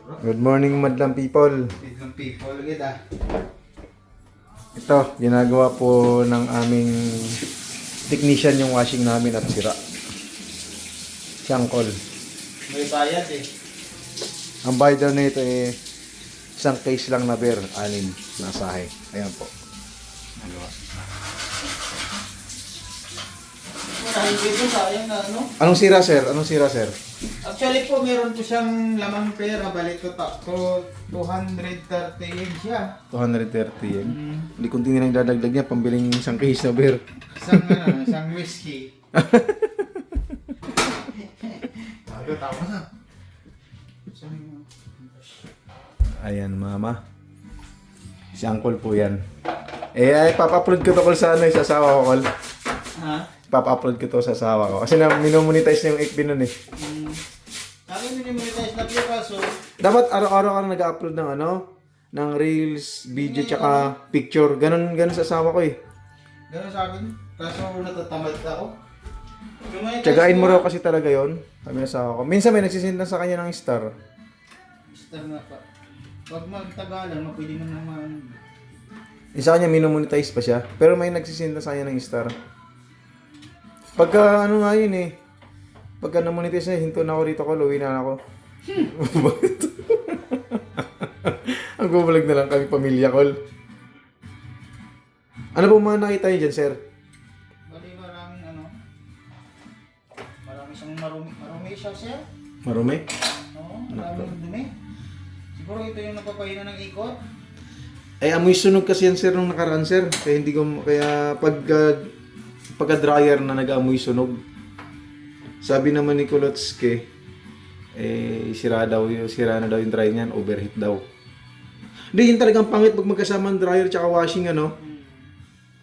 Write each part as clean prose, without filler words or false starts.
Good morning, madlang people. Madlang people, gita. Ito, ginagawa po ng aming technician yung washing namin at sira. Siyangkol. May bayad eh. Ang bayad daw nito isang case lang na beer, 6 na asahe. Ayan po. Dalawa. Marami dito, sayang na ano. Anong sira, sir? Anong sira, sir? Actually po, meron po siyang lamang pera. Balik ko to 230 yen siya. 230 yen. Hindi kunti nilang dadagdag niya, pambiling isang case na beer. Isang whiskey. Tama na. Ayan, mama. Si Uncle po yan. Ay, papa-upload ko to call sa sa asawa ko, call. Ha? Papa-upload ko to sa asawa ko. Kasi minomonetize na yung FB nun eh. Sabi minimonetize na po kaso. Dapat araw-araw ka na nag-upload ng ng reels, video, tsaka picture. Ganun sa asawa ko eh. Gano'n sa akin. Kaso natatamad ako. Tsagain mo raw kasi talaga yon. Sabi ng asawa ko. Minsan may nagsisend na sa kanya ng star. Star nga pa. Pag magtagalan, mapwede mo naman. Isa kanya minomonetize pa siya. Pero may nagsisend na sa kanya ng star. Pagka nga yun eh. Pagka na-monetize na, hinto na ako rito ko, uwi na ako. Bakit? Ang gumalag na lang kami pamilya, Col. Ano po mga nakita niyo dyan, sir? Bali maraming marami siyang marumi siya, sir. Marumi? Oo, maraming dumi. Siguro ito yung napapahina ng ikot. Ay, amoy sunog kasi yan, sir, nung nakaraan, sir. Kaya pagka-dryer na nag-amoy sunog. Sabi naman ni Kulotske, sira na daw yung dryer niyan, overheat daw. Hindi, yun talagang pangit pag magkasama ang dryer tsaka washing,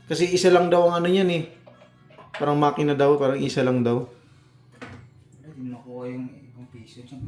Kasi isa lang daw ang niyan eh. Parang makina daw, parang isa lang daw. Hindi mo nakuha yung 1 piso dyan.